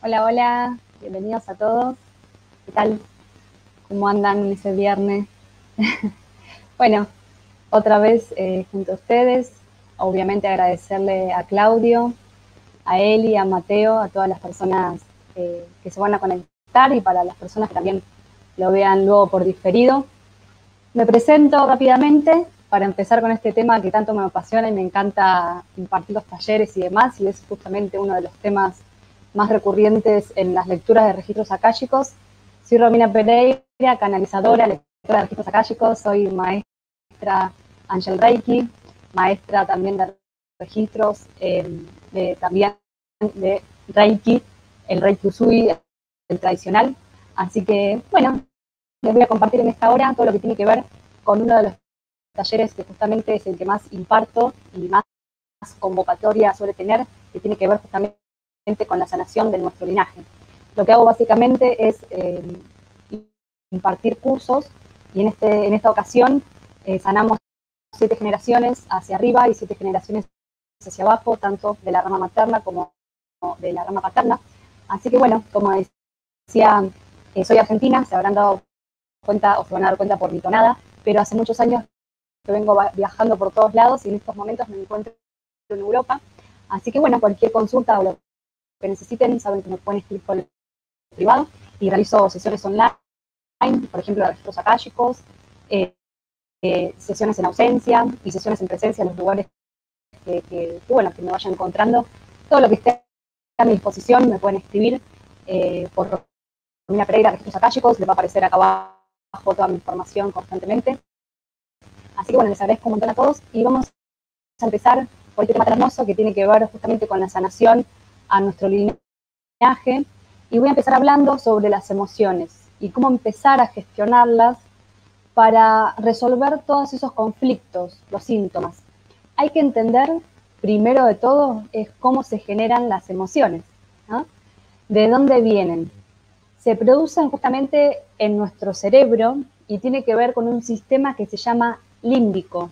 Hola, hola, bienvenidos a todos. ¿Qué tal? ¿Cómo andan ese viernes? Bueno, otra vez junto a ustedes. Obviamente agradecerle a Claudio, a Eli, a Mateo, a todas las personas que se van a conectar y para las personas que también lo vean luego por diferido. Me presento rápidamente para empezar con este tema que tanto me apasiona y me encanta impartir los talleres y demás, y es justamente uno de los temas más recurrentes en las lecturas de registros akáshicos. Soy Romina Pereira, canalizadora, lectora de registros akáshicos, soy maestra Angel Reiki, maestra también de registros, también de Reiki, el Reiki Usui, el tradicional. Así que, bueno, les voy a compartir en esta hora todo lo que tiene que ver con uno de los talleres que justamente es el que más imparto y más convocatoria suele tener, que tiene que ver justamente con la sanación de nuestro linaje. Lo que hago básicamente es impartir cursos y en esta ocasión sanamos 7 generaciones hacia arriba y 7 generaciones hacia abajo, tanto de la rama materna como de la rama paterna. Así que bueno, como decía, soy argentina, se habrán dado cuenta o se van a dar cuenta por mi tonada, pero hace muchos años que vengo viajando por todos lados y en estos momentos me encuentro en Europa. Así que bueno, cualquier consulta o lo que necesiten, saben que me pueden escribir por el privado y realizo sesiones online, por ejemplo, de registros akáshicos, sesiones en ausencia y sesiones en presencia en los lugares bueno, que me vaya encontrando. Todo lo que esté a mi disposición me pueden escribir por Romina Pereira, registros akáshicos, les va a aparecer acá abajo toda mi información constantemente. Así que bueno, les agradezco un montón a todos y vamos a empezar por este tema tan hermoso que tiene que ver justamente con la sanación a nuestro linaje. Y voy a empezar hablando sobre las emociones y cómo empezar a gestionarlas para resolver todos esos conflictos, los síntomas. Hay que entender, primero de todo, es cómo se generan las emociones, ¿no? ¿De dónde vienen? Se producen justamente en nuestro cerebro y tiene que ver con un sistema que se llama límbico,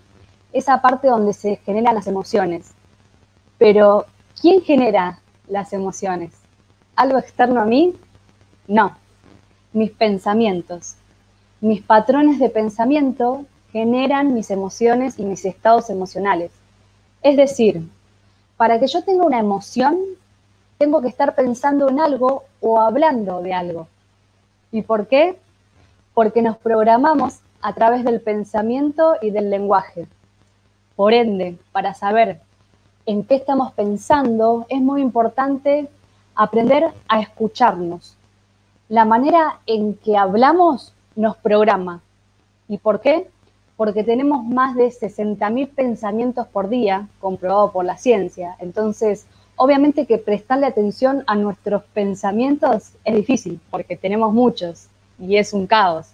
esa parte donde se generan las emociones. Pero, ¿quién genera las emociones? ¿Algo externo a mí? No, mis pensamientos. Mis patrones de pensamiento generan mis emociones y mis estados emocionales. Es decir, para que yo tenga una emoción, tengo que estar pensando en algo o hablando de algo. ¿Y por qué? Porque nos programamos a través del pensamiento y del lenguaje. Por ende, para saber en qué estamos pensando, es muy importante aprender a escucharnos. La manera en que hablamos nos programa. ¿Y por qué? Porque tenemos más de 60.000 pensamientos por día, comprobado por la ciencia. Entonces, obviamente que prestarle atención a nuestros pensamientos es difícil, porque tenemos muchos y es un caos.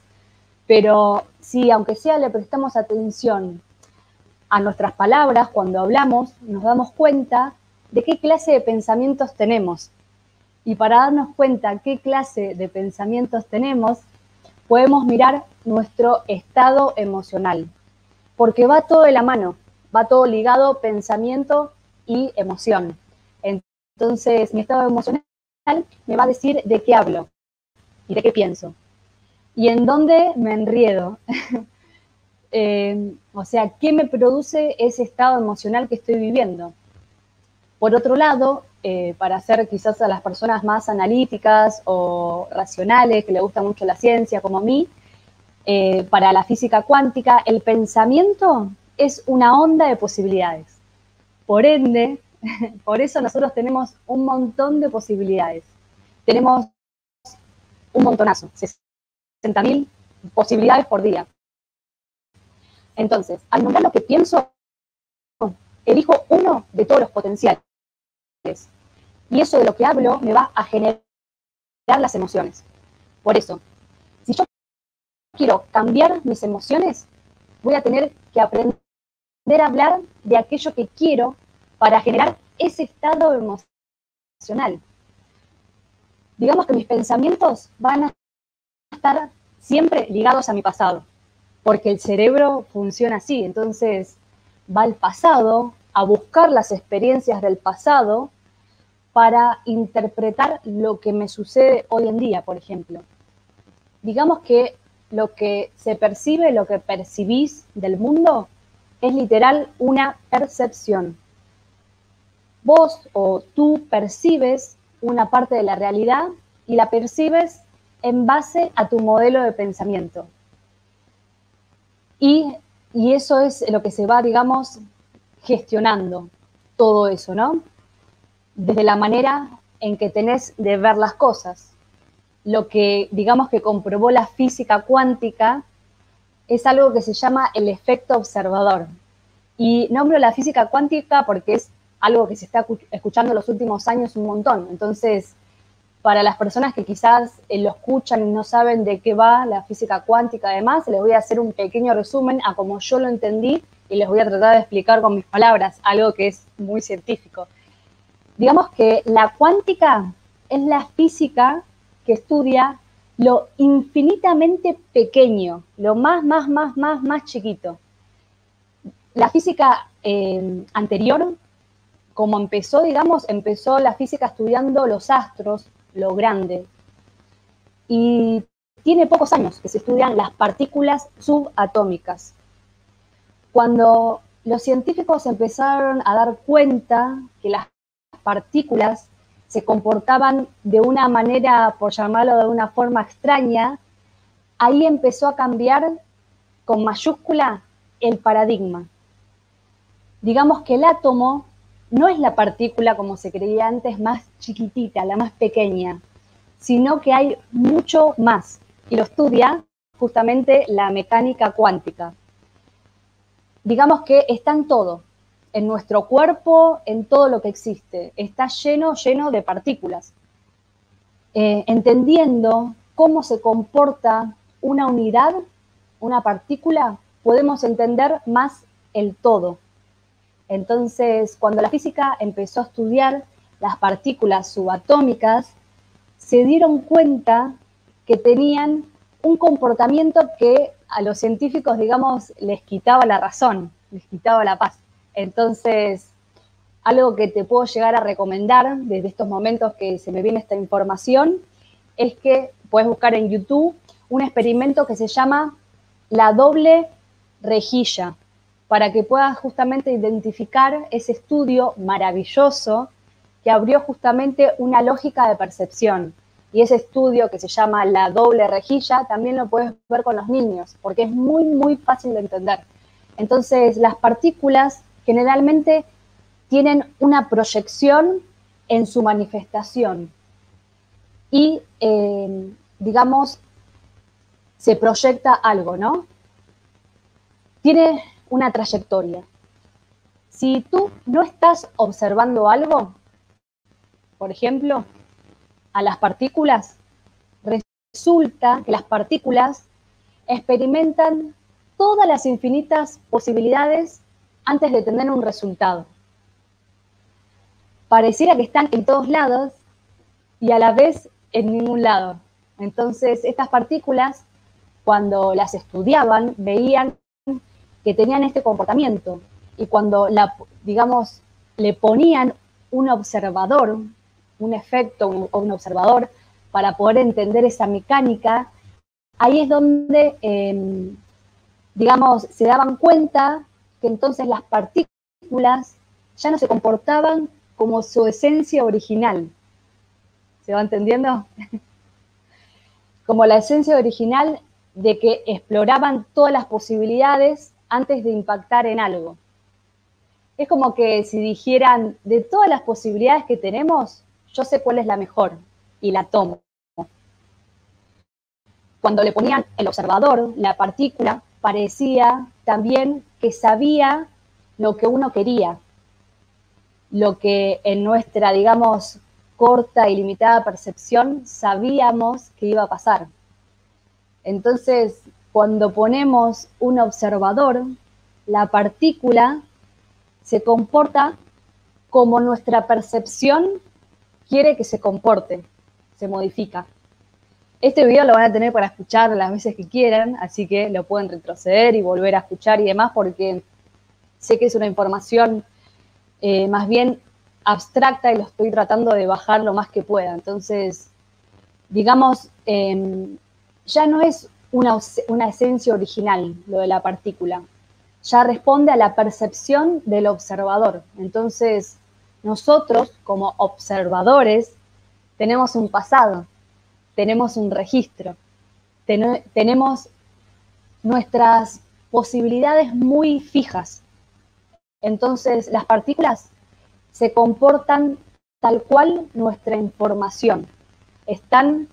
Pero si, aunque sea, le prestamos atención a nuestras palabras cuando hablamos, nos damos cuenta de qué clase de pensamientos tenemos. Y para darnos cuenta qué clase de pensamientos tenemos, podemos mirar nuestro estado emocional, porque va todo de la mano, va todo ligado pensamiento y emoción. Entonces, mi estado emocional me va a decir de qué hablo y de qué pienso y en dónde me enriedo. O sea, ¿qué me produce ese estado emocional que estoy viviendo? Por otro lado, para hacer quizás a las personas más analíticas o racionales, que le gusta mucho la ciencia como a mí, para la física cuántica, el pensamiento es una onda de posibilidades. Por ende, por eso nosotros tenemos un montón de posibilidades. Tenemos un montonazo, 60.000 posibilidades por día. Entonces, al nombrar lo que pienso, elijo uno de todos los potenciales. Y eso de lo que hablo me va a generar las emociones. Por eso, si yo quiero cambiar mis emociones, voy a tener que aprender a hablar de aquello que quiero para generar ese estado emocional. Digamos que mis pensamientos van a estar siempre ligados a mi pasado, porque el cerebro funciona así. Entonces va al pasado a buscar las experiencias del pasado para interpretar lo que me sucede hoy en día, por ejemplo. Digamos que lo que se percibe, lo que percibís del mundo, es literal una percepción. Vos o tú percibes una parte de la realidad y la percibes en base a tu modelo de pensamiento. Y eso es lo que se va, digamos, gestionando todo eso, ¿no? Desde la manera en que tenés de ver las cosas. Lo que, digamos, que comprobó la física cuántica es algo que se llama el efecto observador. Y nombro la física cuántica porque es algo que se está escuchando en los últimos años un montón. Entonces, para las personas que quizás lo escuchan y no saben de qué va la física cuántica, además, les voy a hacer un pequeño resumen a cómo yo lo entendí y les voy a tratar de explicar con mis palabras algo que es muy científico. Digamos que la cuántica es la física que estudia lo infinitamente pequeño, lo más chiquito. La física anterior, como empezó, digamos, empezó la física estudiando los astros, lo grande. Y tiene pocos años que se estudian las partículas subatómicas. Cuando los científicos empezaron a dar cuenta que las partículas se comportaban de una manera, por llamarlo de una forma extraña, ahí empezó a cambiar con mayúscula el paradigma. Digamos que el átomo no es la partícula, como se creía antes, más chiquitita, la más pequeña, sino que hay mucho más. Y lo estudia justamente la mecánica cuántica. Digamos que está en todo, en nuestro cuerpo, en todo lo que existe. Está lleno de partículas. Entendiendo cómo se comporta una unidad, una partícula, podemos entender más el todo. Entonces, cuando la física empezó a estudiar las partículas subatómicas, se dieron cuenta que tenían un comportamiento que a los científicos, digamos, les quitaba la razón, les quitaba la paz. Entonces, algo que te puedo llegar a recomendar desde estos momentos que se me viene esta información es que puedes buscar en YouTube un experimento que se llama la doble rejilla, para que puedas justamente identificar ese estudio maravilloso que abrió justamente una lógica de percepción. Y ese estudio que se llama la doble rejilla también lo puedes ver con los niños, porque es muy fácil de entender. Entonces, las partículas generalmente tienen una proyección en su manifestación y, digamos, se proyecta algo, ¿no? Tiene una trayectoria. Si tú no estás observando algo, por ejemplo, a las partículas, resulta que las partículas experimentan todas las infinitas posibilidades antes de tener un resultado. Pareciera que están en todos lados y a la vez en ningún lado. Entonces, estas partículas, cuando las estudiaban, veían que tenían este comportamiento. Y cuando, digamos, le ponían un observador, un efecto o un observador para poder entender esa mecánica, ahí es donde, digamos, se daban cuenta que entonces las partículas ya no se comportaban como su esencia original. ¿Se va entendiendo? Como la esencia original de que exploraban todas las posibilidades antes de impactar en algo. Es como que si dijeran, de todas las posibilidades que tenemos, yo sé cuál es la mejor y la tomo. Cuando le ponían el observador, la partícula, parecía también que sabía lo que uno quería, lo que en nuestra, digamos, corta y limitada percepción sabíamos que iba a pasar. Entonces, cuando ponemos un observador, la partícula se comporta como nuestra percepción quiere que se comporte, se modifica. Este video lo van a tener para escuchar las veces que quieran, así que lo pueden retroceder y volver a escuchar y demás, porque sé que es una información más bien abstracta y lo estoy tratando de bajar lo más que pueda. Entonces, digamos, ya no es una esencia original lo de la partícula, ya responde a la percepción del observador. Entonces, nosotros como observadores tenemos un pasado, tenemos un registro, tenemos nuestras posibilidades muy fijas. Entonces, las partículas se comportan tal cual nuestra información. Están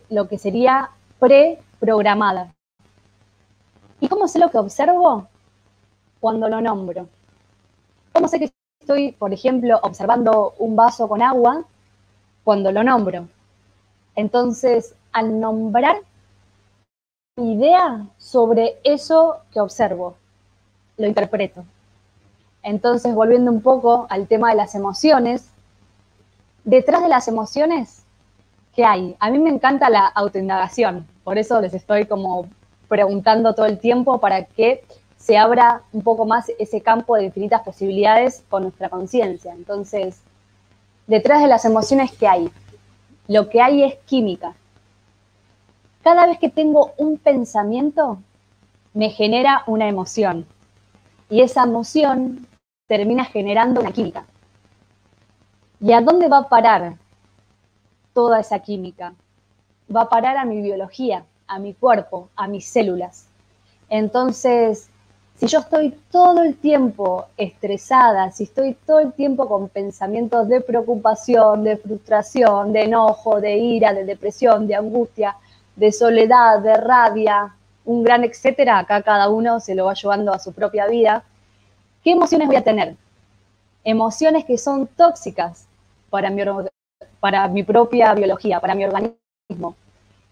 lo que sería preprogramada. ¿Y cómo sé lo que observo? Cuando lo nombro. ¿Cómo sé que estoy, por ejemplo, observando un vaso con agua? Cuando lo nombro. Entonces, al nombrar idea sobre eso que observo, lo interpreto. Entonces, volviendo un poco al tema de las emociones, detrás de las emociones, ¿qué hay? A mí me encanta la autoindagación, por eso les estoy como preguntando todo el tiempo para que se abra un poco más ese campo de infinitas posibilidades con nuestra conciencia. Entonces, detrás de las emociones, ¿qué hay? Lo que hay es química. Cada vez que tengo un pensamiento, me genera una emoción. Y esa emoción termina generando una química. ¿Y a dónde va a parar toda esa química? Va a parar a mi biología, a mi cuerpo, a mis células. Entonces, si yo estoy todo el tiempo estresada, si estoy todo el tiempo con pensamientos de preocupación, de frustración, de enojo, de ira, de depresión, de angustia, de soledad, de rabia, un gran etcétera, acá cada uno se lo va llevando a su propia vida, ¿qué emociones voy a tener? Emociones que son tóxicas para mi propia biología, para mi organismo,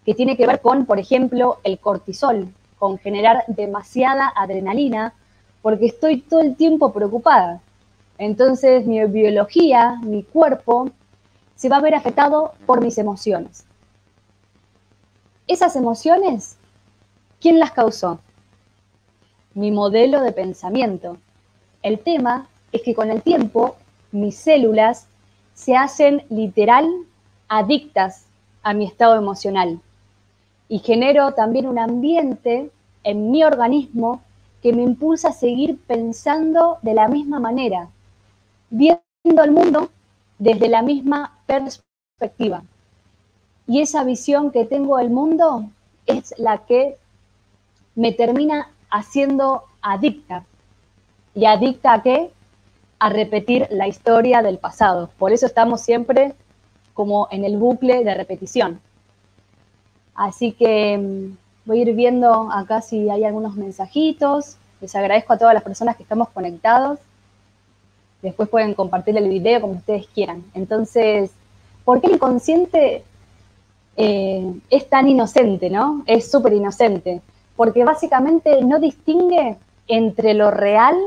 que tiene que ver con, por ejemplo, el cortisol, con generar demasiada adrenalina, porque estoy todo el tiempo preocupada. Entonces mi biología, mi cuerpo, se va a ver afectado por mis emociones. Esas emociones, ¿quién las causó? Mi modelo de pensamiento. El tema es que con el tiempo mis células se hacen literal adictas a mi estado emocional. Y genero también un ambiente en mi organismo que me impulsa a seguir pensando de la misma manera, viendo el mundo desde la misma perspectiva. Y esa visión que tengo del mundo es la que me termina haciendo adicta. ¿Y adicta a qué? A repetir la historia del pasado. Por eso estamos siempre como en el bucle de repetición. Así que voy a ir viendo acá si hay algunos mensajitos. Les agradezco a todas las personas que estamos conectados. Después pueden compartir el video como ustedes quieran. Entonces, ¿por qué el inconsciente es tan inocente, no? Es súper inocente. Porque básicamente no distingue entre lo real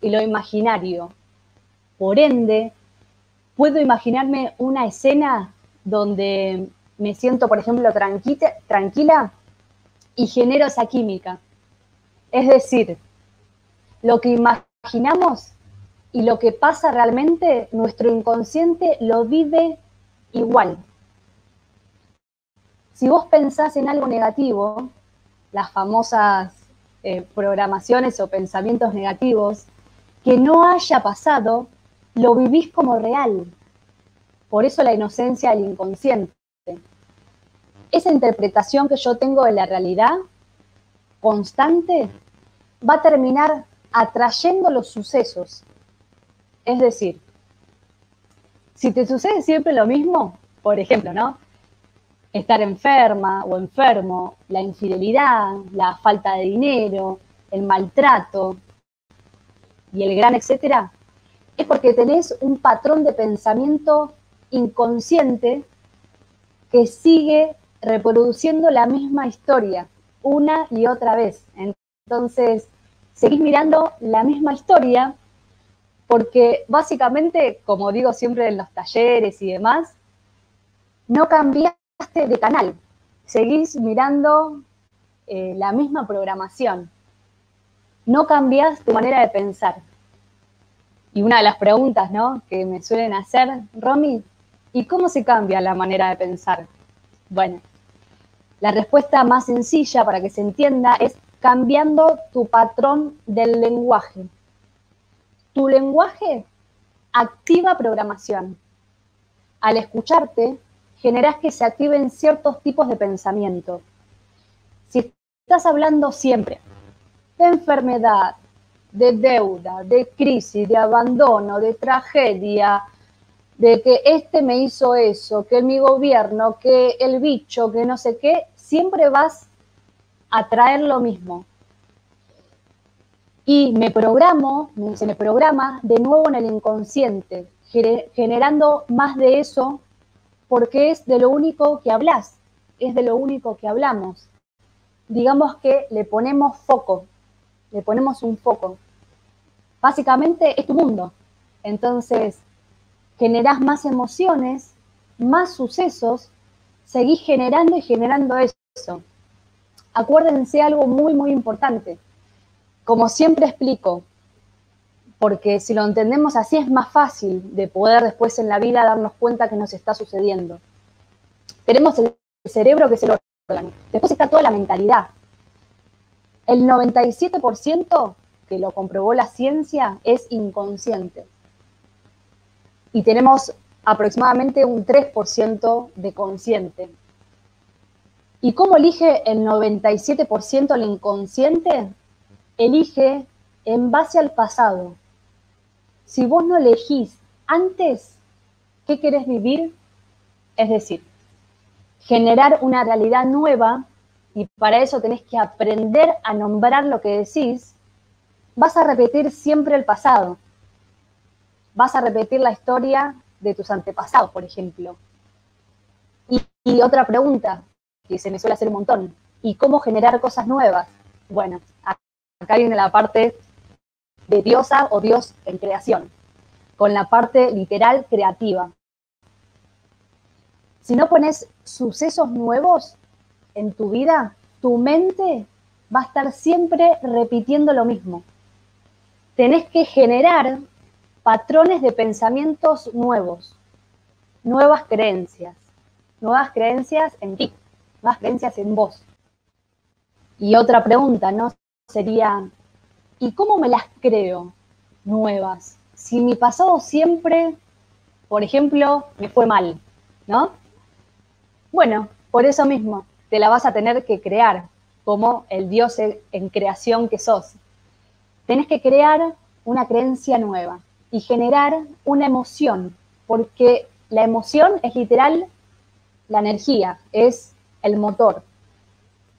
y lo imaginario. Por ende, puedo imaginarme una escena donde me siento, por ejemplo, tranquila y genero esa química. Es decir, lo que imaginamos y lo que pasa realmente, nuestro inconsciente lo vive igual. Si vos pensás en algo negativo, las famosas programaciones o pensamientos negativos, que no haya pasado, lo vivís como real. Por eso la inocencia del inconsciente. Esa interpretación que yo tengo de la realidad constante va a terminar atrayendo los sucesos. Es decir, si te sucede siempre lo mismo, por ejemplo, ¿no? Estar enferma o enfermo, la infidelidad, la falta de dinero, el maltrato y el gran etcétera, es porque tenés un patrón de pensamiento inconsciente que sigue reproduciendo la misma historia una y otra vez. Entonces, seguís mirando la misma historia porque básicamente, como digo siempre en los talleres y demás, no cambiaste de canal, seguís mirando la misma programación, no cambiás tu manera de pensar. Y una de las preguntas, ¿no?, que me suelen hacer, Romy, ¿y cómo se cambia la manera de pensar? Bueno, la respuesta más sencilla para que se entienda es cambiando tu patrón del lenguaje. Tu lenguaje activa programación. Al escucharte, generás que se activen ciertos tipos de pensamiento. Si estás hablando siempre de enfermedad, de deuda, de crisis, de abandono, de tragedia, de que este me hizo eso, que mi gobierno, que el bicho, que no sé qué, siempre vas a traer lo mismo. Y se me programa de nuevo en el inconsciente, generando más de eso, porque es de lo único que hablas, es de lo único que hablamos. Digamos que le ponemos foco, le ponemos un foco. Básicamente es tu mundo. Entonces, generás más emociones, más sucesos, seguís generando y generando eso. Acuérdense algo muy, muy importante. Como siempre explico, porque si lo entendemos así es más fácil de poder después en la vida darnos cuenta que nos está sucediendo. Tenemos el cerebro, que es el órgano. Después está toda la mentalidad. El 97%, que lo comprobó la ciencia, es inconsciente. Y tenemos aproximadamente un 3% de consciente. ¿Y cómo elige el 97% el inconsciente? Elige en base al pasado. Si vos no elegís antes qué querés vivir, es decir, generar una realidad nueva, y para eso tenés que aprender a nombrar lo que decís, vas a repetir siempre el pasado. Vas a repetir la historia de tus antepasados, por ejemplo. Y otra pregunta, que se me suele hacer un montón, ¿y cómo generar cosas nuevas? Bueno, acá viene la parte de diosa o dios en creación, con la parte literal creativa. Si no pones sucesos nuevos en tu vida, tu mente va a estar siempre repitiendo lo mismo. Tenés que generar patrones de pensamientos nuevos, nuevas creencias en ti, nuevas creencias en vos. Y otra pregunta, ¿no? Sería, ¿y cómo me las creo nuevas? Si mi pasado siempre, por ejemplo, me fue mal, ¿no? Bueno, por eso mismo, te la vas a tener que crear como el Dios en creación que sos. Tenés que crear una creencia nueva y generar una emoción, porque la emoción es literal la energía, es el motor,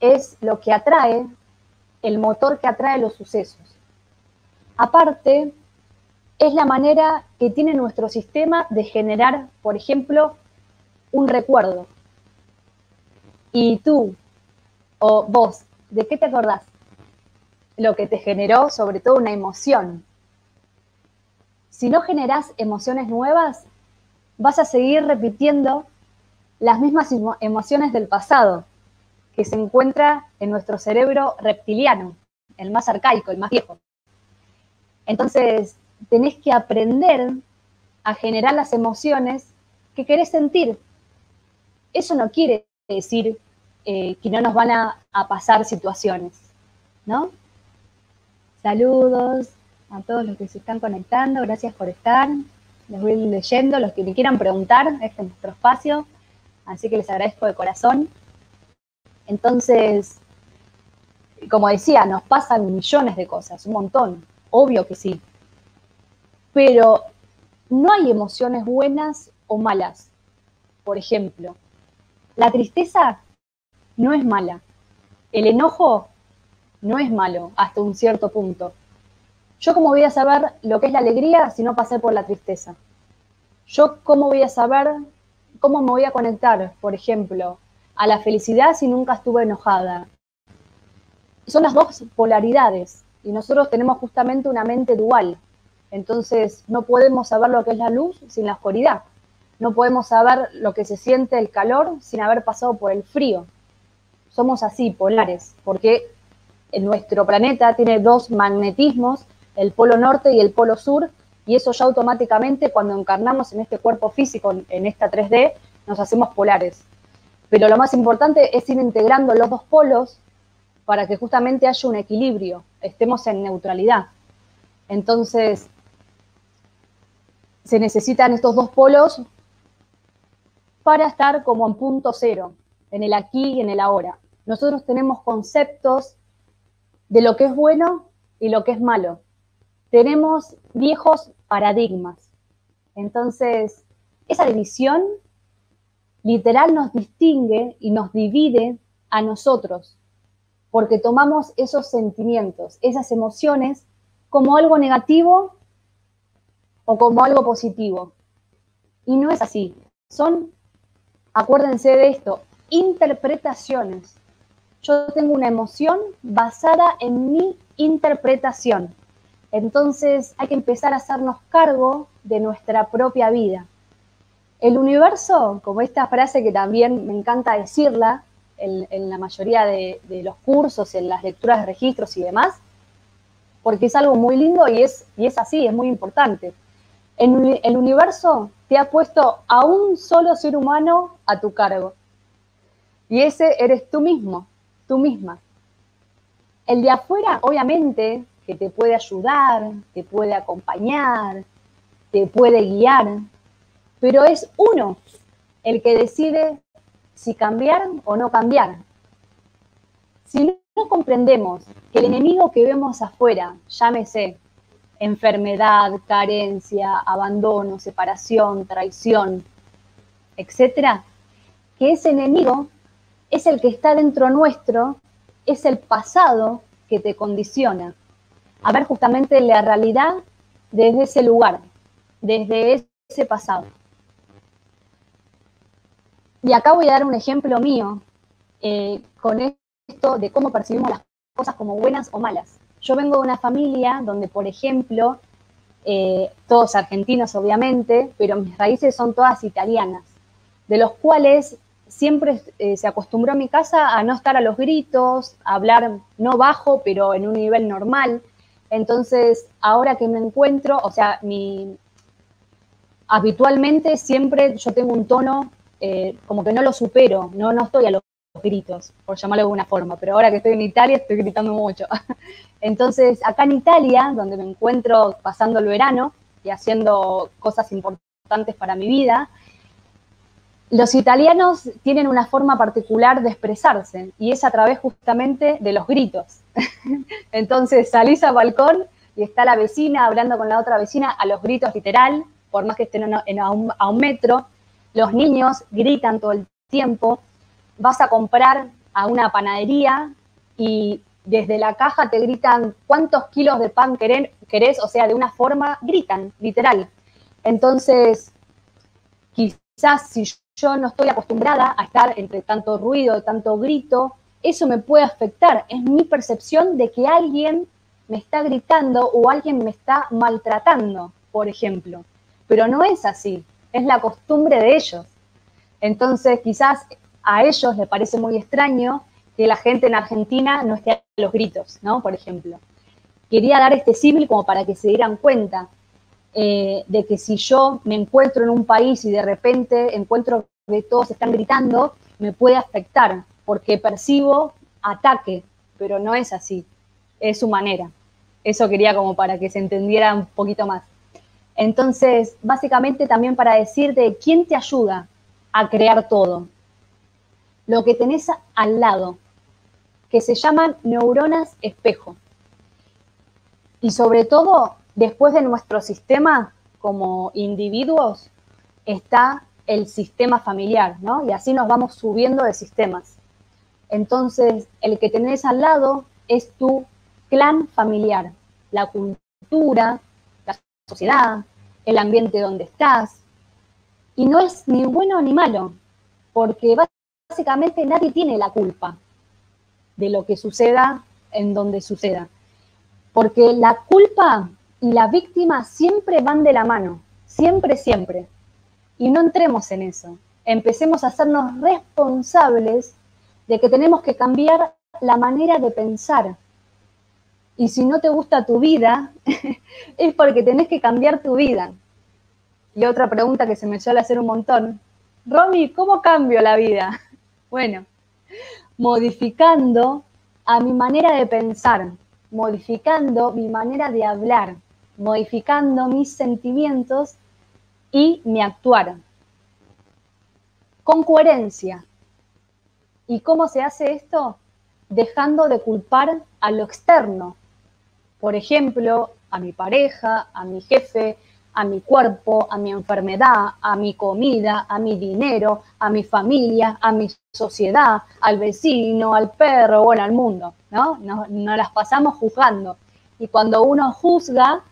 es lo que atrae, el motor que atrae los sucesos. Aparte, es la manera que tiene nuestro sistema de generar, por ejemplo, un recuerdo. Y tú, o vos, ¿de qué te acordás? Lo que te generó, sobre todo, una emoción. Si no generás emociones nuevas, vas a seguir repitiendo las mismas emociones del pasado, que se encuentra en nuestro cerebro reptiliano, el más arcaico, el más viejo. Entonces, tenés que aprender a generar las emociones que querés sentir. Eso no quiere decir que no nos van a pasar situaciones, ¿no? Saludos a todos los que se están conectando, gracias por estar. Les voy leyendo, los que me quieran preguntar, este es nuestro espacio, así que les agradezco de corazón. Entonces, como decía, nos pasan millones de cosas, un montón, obvio que sí. Pero no hay emociones buenas o malas. Por ejemplo, la tristeza no es mala. El enojo no es malo hasta un cierto punto. Yo cómo voy a saber lo que es la alegría si no pasé por la tristeza. Yo cómo voy a saber, cómo me voy a conectar, por ejemplo, a la felicidad si nunca estuve enojada. Son las dos polaridades y nosotros tenemos justamente una mente dual. Entonces no podemos saber lo que es la luz sin la oscuridad. No podemos saber lo que se siente el calor sin haber pasado por el frío. Somos así, polares, porque nuestro planeta tiene dos magnetismos, el polo norte y el polo sur, y eso ya automáticamente cuando encarnamos en este cuerpo físico, en esta 3D, nos hacemos polares. Pero lo más importante es ir integrando los dos polos para que justamente haya un equilibrio, estemos en neutralidad. Entonces, se necesitan estos dos polos para estar como en punto cero, en el aquí y en el ahora. Nosotros tenemos conceptos de lo que es bueno y lo que es malo. Tenemos viejos paradigmas. Entonces, esa división literal nos distingue y nos divide a nosotros, porque tomamos esos sentimientos, esas emociones, como algo negativo o como algo positivo. Y no es así. Son, acuérdense de esto, interpretaciones. Yo tengo una emoción basada en mi interpretación. Entonces hay que empezar a hacernos cargo de nuestra propia vida. El universo, como esta frase que también me encanta decirla en la mayoría de los cursos, en las lecturas de registros y demás, porque es algo muy lindo y es así, es muy importante. El universo te ha puesto a un solo ser humano a tu cargo. Y ese eres tú mismo, tú misma. El de afuera, obviamente, que te puede ayudar, te puede acompañar, te puede guiar, pero es uno el que decide si cambiar o no cambiar. Si no comprendemos que el enemigo que vemos afuera, llámese enfermedad, carencia, abandono, separación, traición, etcétera, que ese enemigo es el que está dentro nuestro, es el pasado que te condiciona. A ver justamente la realidad desde ese lugar, desde ese pasado. Y acá voy a dar un ejemplo mío con esto de cómo percibimos las cosas como buenas o malas. Yo vengo de una familia donde, por ejemplo, todos argentinos obviamente, pero mis raíces son todas italianas, de los cuales siempre se acostumbró en mi casa a no estar a los gritos, a hablar no bajo, pero en un nivel normal. Entonces, ahora que me encuentro, o sea, habitualmente siempre yo tengo un tono como que no lo supero, no estoy a los gritos, por llamarlo de alguna forma, pero ahora que estoy en Italia estoy gritando mucho. Entonces, acá en Italia, donde me encuentro pasando el verano y haciendo cosas importantes para mi vida, los italianos tienen una forma particular de expresarse y es a través justamente de los gritos. Entonces salís al balcón y está la vecina hablando con la otra vecina a los gritos literal, por más que estén a un metro. Los niños gritan todo el tiempo. Vas a comprar a una panadería y desde la caja te gritan cuántos kilos de pan querés, o sea, de una forma, gritan, literal. Entonces, quizás si yo no estoy acostumbrada a estar entre tanto ruido, tanto grito, eso me puede afectar. Es mi percepción de que alguien me está gritando o alguien me está maltratando, por ejemplo. Pero no es así, es la costumbre de ellos. Entonces, quizás a ellos les parece muy extraño que la gente en Argentina no esté a los gritos, ¿no? Por ejemplo. Quería dar este símil como para que se dieran cuenta de que si yo me encuentro en un país y de repente encuentro que todos están gritando, me puede afectar, porque percibo ataque, pero no es así, es su manera. Eso quería como para que se entendiera un poquito más. Entonces, básicamente también para decirte quién te ayuda a crear todo. Lo que tenés al lado, que se llaman neuronas espejo. Y sobre todo, después de nuestro sistema como individuos, está el sistema familiar, ¿no? Y así nos vamos subiendo de sistemas. Entonces, el que tenés al lado es tu clan familiar, la cultura, la sociedad, el ambiente donde estás. Y no es ni bueno ni malo, porque básicamente nadie tiene la culpa de lo que suceda en donde suceda. Porque la culpa y la víctima siempre van de la mano, siempre, siempre. Y no entremos en eso. Empecemos a hacernos responsables de que tenemos que cambiar la manera de pensar Y si no te gusta tu vida, es porque tenés que cambiar tu vida. Y otra pregunta que se me suele hacer un montón. Romy, ¿cómo cambio la vida? Bueno, modificando a mi manera de pensar, modificando mi manera de hablar, modificando mis sentimientos y mi actuar. Con coherencia. ¿Y cómo se hace esto? Dejando de culpar a lo externo. Por ejemplo, a mi pareja, a mi jefe, a mi cuerpo, a mi enfermedad, a mi comida, a mi dinero, a mi familia, a mi sociedad, al vecino, al perro, bueno, al mundo, ¿no? Nos las pasamos juzgando. Y cuando uno juzga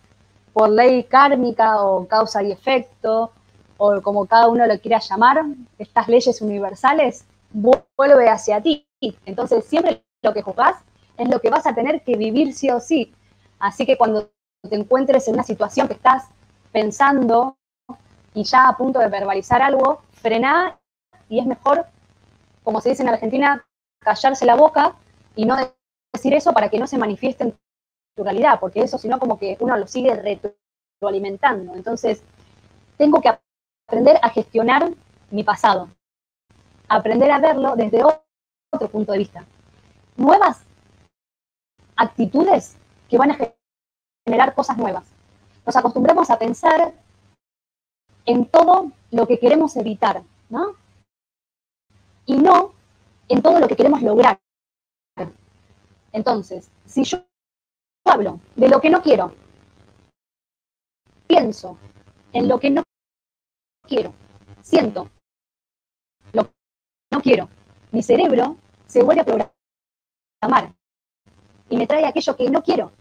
por ley kármica o causa y efecto, o como cada uno lo quiera llamar, estas leyes universales, vuelve hacia ti. Entonces, siempre lo que juzgás es lo que vas a tener que vivir sí o sí. Así que cuando te encuentres en una situación que estás pensando y ya a punto de verbalizar algo, frená y es mejor, como se dice en Argentina, callarse la boca y no decir eso para que no se manifieste en tu realidad, porque eso si no como que uno lo sigue retroalimentando. Entonces, tengo que aprender a gestionar mi pasado, aprender a verlo desde otro punto de vista. Nuevas actitudes que van a generar cosas nuevas. Nos acostumbramos a pensar en todo lo que queremos evitar, ¿no? Y no en todo lo que queremos lograr. Entonces, si yo hablo de lo que no quiero, pienso en lo que no quiero, siento lo que no quiero, mi cerebro se vuelve a programar y me trae aquello que no quiero,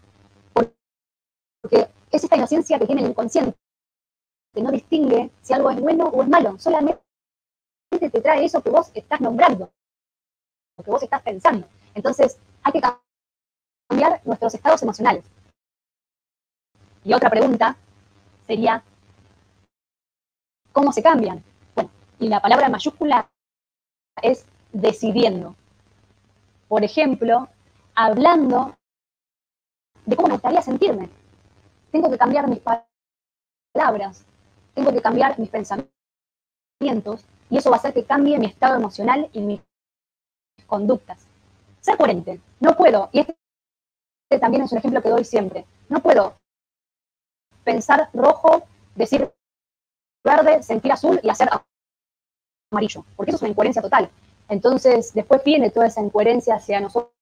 porque es esta inocencia que tiene el inconsciente, que no distingue si algo es bueno o es malo, solamente te trae eso que vos estás nombrando, lo que vos estás pensando. Entonces, hay que cambiar nuestros estados emocionales. Y otra pregunta sería, ¿cómo se cambian? Bueno, y la palabra mayúscula es decidiendo. Por ejemplo, hablando de cómo me gustaría sentirme. Tengo que cambiar mis palabras, tengo que cambiar mis pensamientos, y eso va a hacer que cambie mi estado emocional y mis conductas. Ser coherente. No puedo, y este también es un ejemplo que doy siempre, no puedo pensar rojo, decir verde, sentir azul y hacer amarillo, porque eso es una incoherencia total. Entonces, después viene toda esa incoherencia hacia nosotros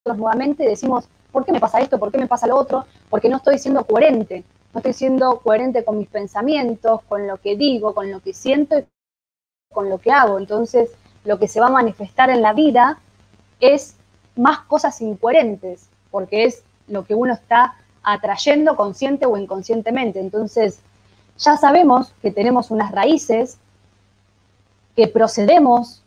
nuevamente y decimos, ¿por qué me pasa esto? ¿Por qué me pasa lo otro? Porque no estoy siendo coherente. No estoy siendo coherente con mis pensamientos, con lo que digo, con lo que siento y con lo que hago. Entonces, lo que se va a manifestar en la vida es más cosas incoherentes, porque es lo que uno está atrayendo consciente o inconscientemente. Entonces, ya sabemos que tenemos unas raíces, que procedemos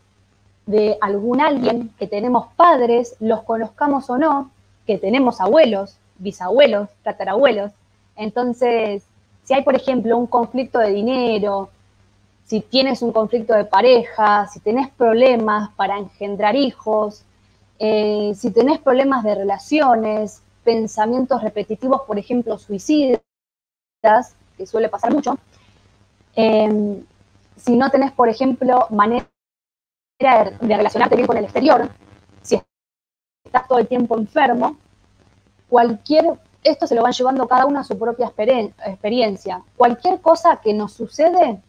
de algún alguien, que tenemos padres, los conozcamos o no, que tenemos abuelos, bisabuelos, tatarabuelos. Entonces, si hay, por ejemplo, un conflicto de dinero, si tienes un conflicto de pareja, si tenés problemas para engendrar hijos, si tenés problemas de relaciones, pensamientos repetitivos, por ejemplo, suicidas, que suele pasar mucho, si no tenés, por ejemplo, manera de relacionarte bien con el exterior, si estás todo el tiempo enfermo, esto se lo van llevando cada uno a su propia experiencia. Cualquier cosa que nos sucede,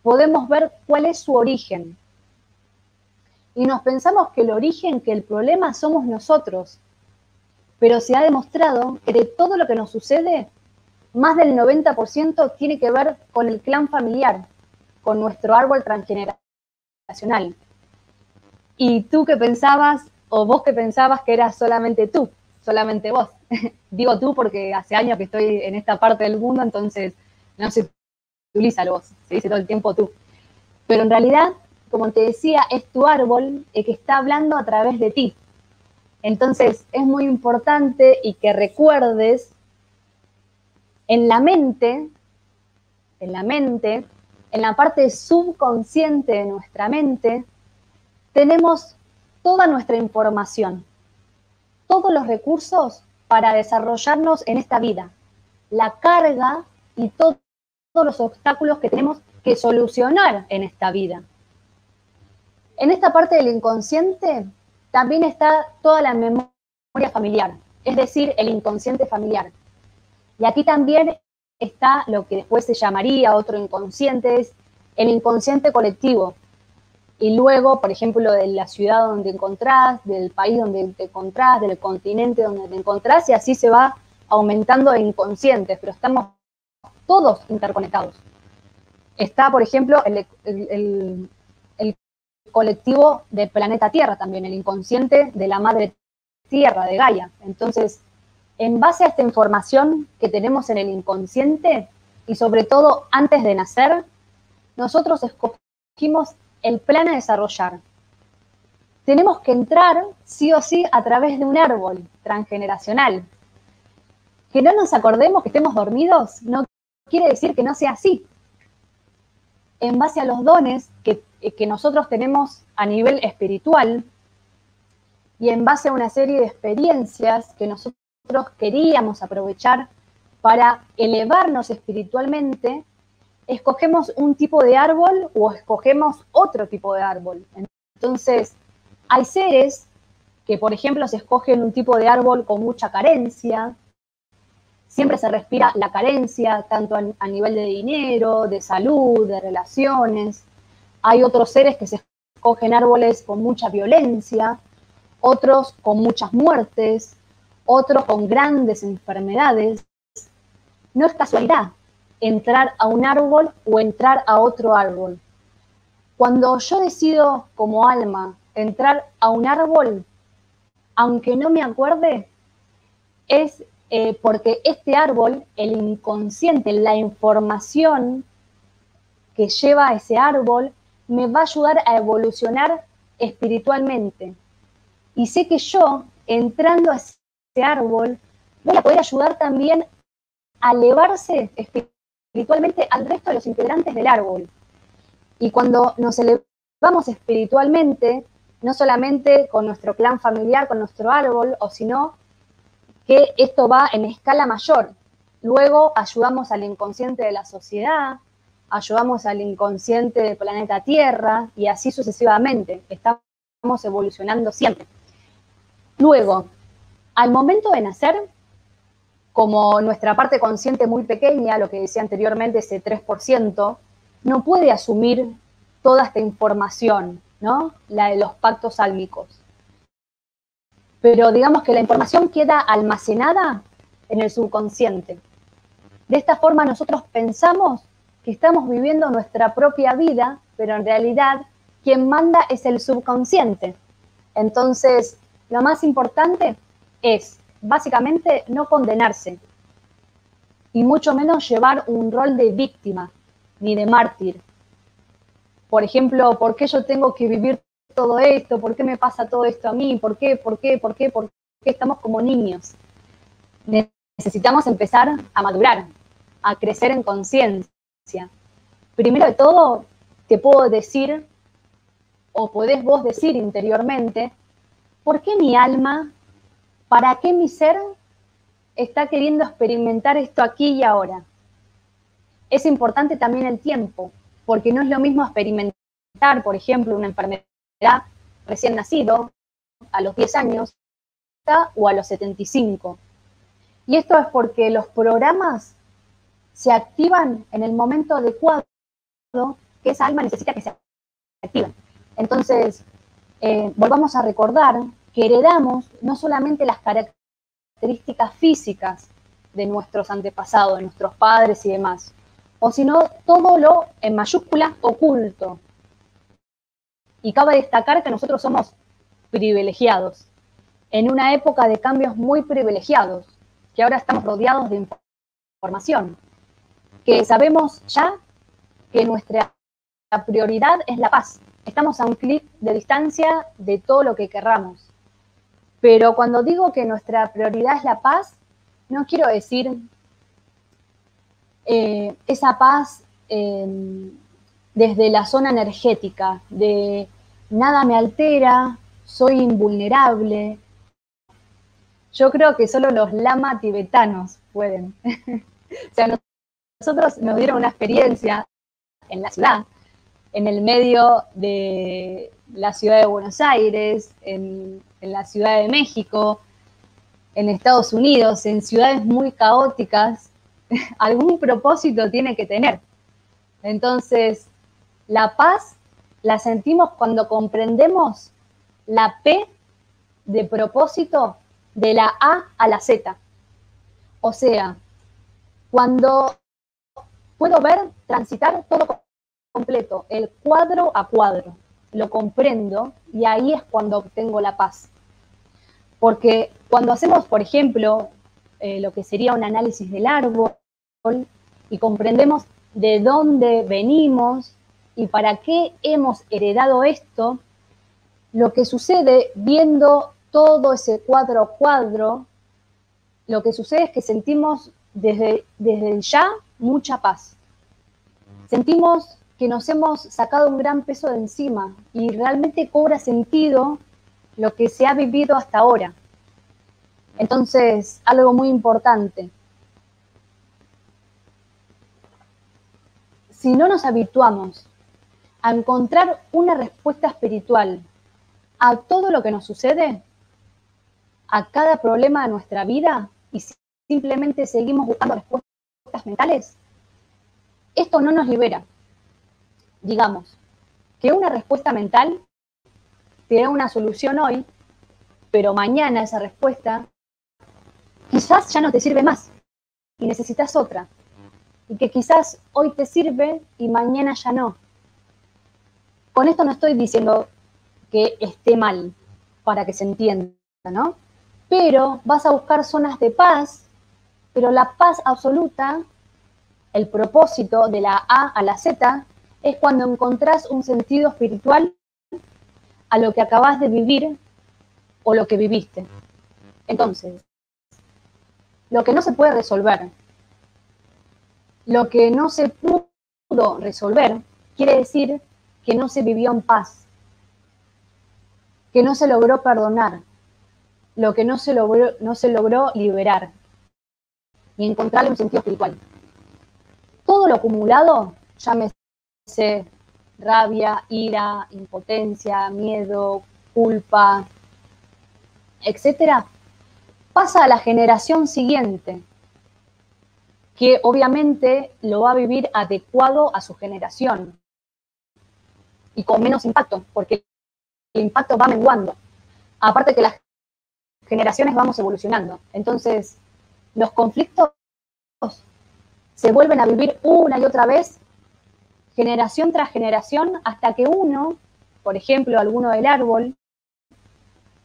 podemos ver cuál es su origen. Y nos pensamos que el origen, que el problema somos nosotros. Pero se ha demostrado que de todo lo que nos sucede, más del 90% tiene que ver con el clan familiar, con nuestro árbol transgeneracional. ¿Y tú qué pensabas, o vos qué pensabas que eras solamente tú, solamente vos? Digo tú porque hace años que estoy en esta parte del mundo, entonces no se utiliza el vos, se dice todo el tiempo tú. Pero en realidad, como te decía, es tu árbol el que está hablando a través de ti. Entonces es muy importante y que recuerdes en la mente, en la parte subconsciente de nuestra mente, tenemos toda nuestra información, todos los recursos para desarrollarnos en esta vida, la carga y todos los obstáculos que tenemos que solucionar en esta vida. En esta parte del inconsciente también está toda la memoria familiar, es decir, el inconsciente familiar. Y aquí también está lo que después se llamaría otro inconsciente, es el inconsciente colectivo. Y luego, por ejemplo, de la ciudad donde te encontrás, del país donde te encontrás, del continente donde te encontrás, y así se va aumentando de inconscientes, pero estamos todos interconectados. Está, por ejemplo, el colectivo del planeta Tierra también, el inconsciente de la madre Tierra, de Gaia. Entonces, en base a esta información que tenemos en el inconsciente, y sobre todo antes de nacer, nosotros escogimos el plan a desarrollar. Tenemos que entrar, sí o sí, a través de un árbol transgeneracional. Que no nos acordemos que estemos dormidos no quiere decir que no sea así. En base a los dones que nosotros tenemos a nivel espiritual y en base a una serie de experiencias que nosotros queríamos aprovechar para elevarnos espiritualmente, escogemos un tipo de árbol o escogemos otro tipo de árbol. Entonces, hay seres que, por ejemplo, se escogen un tipo de árbol con mucha carencia. Siempre se respira la carencia, tanto a nivel de dinero, de salud, de relaciones. Hay otros seres que se escogen árboles con mucha violencia, otros con muchas muertes, otros con grandes enfermedades. No es casualidad entrar a un árbol o entrar a otro árbol. Cuando yo decido como alma entrar a un árbol, aunque no me acuerde, es porque este árbol, el inconsciente, la información que lleva a ese árbol, me va a ayudar a evolucionar espiritualmente. Y sé que yo, entrando a ese árbol, voy a poder ayudar también a elevarse espiritualmente al resto de los integrantes del árbol. Y cuando nos elevamos espiritualmente, no solamente con nuestro clan familiar, con nuestro árbol, o sino que esto va en escala mayor. Luego ayudamos al inconsciente de la sociedad, ayudamos al inconsciente del planeta Tierra y así sucesivamente. Estamos evolucionando siempre. Luego, al momento de nacer, como nuestra parte consciente muy pequeña, lo que decía anteriormente, ese 3%, no puede asumir toda esta información, ¿no? La de los pactos álmicos. Pero digamos que la información queda almacenada en el subconsciente. De esta forma nosotros pensamos que estamos viviendo nuestra propia vida, pero en realidad quien manda es el subconsciente. Entonces, lo más importante es, básicamente, no condenarse y mucho menos llevar un rol de víctima ni de mártir. Por ejemplo, ¿por qué yo tengo que vivir todo esto? ¿Por qué me pasa todo esto a mí? ¿Por qué? ¿Por qué? ¿Por qué? ¿Por qué estamos como niños? Necesitamos empezar a madurar, a crecer en conciencia. Primero de todo, te puedo decir, o podés vos decir interiormente, ¿por qué mi alma, para qué mi ser está queriendo experimentar esto aquí y ahora? Es importante también el tiempo, porque no es lo mismo experimentar, por ejemplo, una enfermedad recién nacido, a los 10 años, o a los 75. Y esto es porque los programas se activan en el momento adecuado que esa alma necesita que se activen. Entonces, volvamos a recordar que heredamos no solamente las características físicas de nuestros antepasados, de nuestros padres y demás, o sino todo lo, en mayúsculas, oculto. Y cabe destacar que nosotros somos privilegiados, en una época de cambios muy privilegiados, que ahora estamos rodeados de información, que sabemos ya que nuestra prioridad es la paz. Estamos a un clic de distancia de todo lo que querramos. Pero cuando digo que nuestra prioridad es la paz, no quiero decir esa paz desde la zona energética, de nada me altera, soy invulnerable. Yo creo que solo los lama tibetanos pueden. O sea, nosotros nos dieron una experiencia en la ciudad, en el medio de la ciudad de Buenos Aires, en la Ciudad de México, en Estados Unidos, en ciudades muy caóticas, algún propósito tiene que tener. Entonces, la paz la sentimos cuando comprendemos la P de propósito de la A a la Z. O sea, cuando puedo ver, transitar todo completo, el cuadro a cuadro, lo comprendo y ahí es cuando obtengo la paz. Porque cuando hacemos, por ejemplo, lo que sería un análisis del árbol y comprendemos de dónde venimos y para qué hemos heredado esto, lo que sucede viendo todo ese cuadro a cuadro, lo que sucede es que sentimos desde el ya mucha paz. Sentimos que nos hemos sacado un gran peso de encima y realmente cobra sentido lo que se ha vivido hasta ahora. Entonces, algo muy importante. Si no nos habituamos a encontrar una respuesta espiritual a todo lo que nos sucede, a cada problema de nuestra vida, y simplemente seguimos buscando respuestas mentales, esto no nos libera. Digamos, que una respuesta mental te da una solución hoy, pero mañana esa respuesta quizás ya no te sirve más y necesitas otra. Y que quizás hoy te sirve y mañana ya no. Con esto no estoy diciendo que esté mal, para que se entienda, ¿no? Pero vas a buscar zonas de paz, pero la paz absoluta, el propósito de la A a la Z, es cuando encontrás un sentido espiritual a lo que acabas de vivir o lo que viviste. Entonces, lo que no se puede resolver, lo que no se pudo resolver, quiere decir que no se vivió en paz, que no se logró perdonar, lo que no se logró liberar y encontrarle un sentido espiritual. Todo lo acumulado, llámese rabia, ira, impotencia, miedo, culpa, etcétera, pasa a la generación siguiente, que obviamente lo va a vivir adecuado a su generación y con menos impacto, porque el impacto va menguando. Aparte que las generaciones vamos evolucionando. Entonces, los conflictos se vuelven a vivir una y otra vez, generación tras generación, hasta que uno, por ejemplo, alguno del árbol,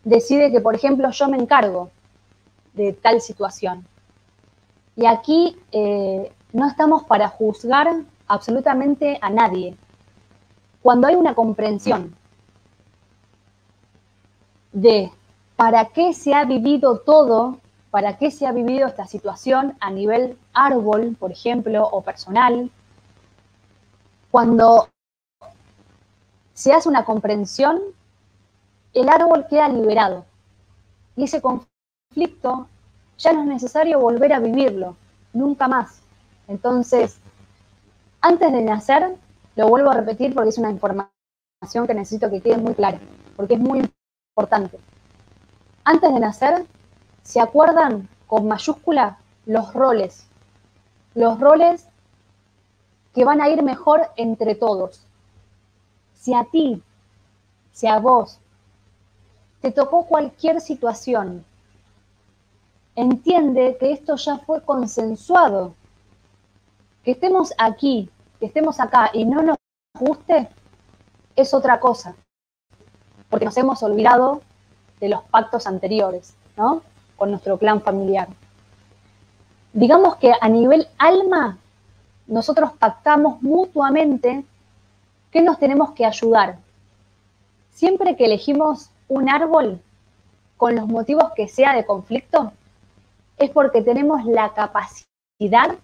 decide que, por ejemplo, yo me encargo de tal situación. Y aquí no estamos para juzgar absolutamente a nadie. Cuando hay una comprensión de para qué se ha vivido todo, para qué se ha vivido esta situación a nivel árbol, por ejemplo, o personal, cuando se hace una comprensión, el árbol queda liberado. Y ese conflicto ya no es necesario volver a vivirlo, nunca más. Entonces, antes de nacer, lo vuelvo a repetir porque es una información que necesito que quede muy clara, porque es muy importante. Antes de nacer, ¿se acuerdan con mayúscula los roles que van a ir mejor entre todos? Si a ti, si a vos, te tocó cualquier situación, entiende que esto ya fue consensuado. Que estemos aquí, que estemos acá y no nos guste, es otra cosa. Porque nos hemos olvidado de los pactos anteriores, ¿no? Con nuestro clan familiar. Digamos que a nivel alma, nosotros pactamos mutuamente que nos tenemos que ayudar. Siempre que elegimos un árbol, con los motivos que sea de conflicto, es porque tenemos la capacidad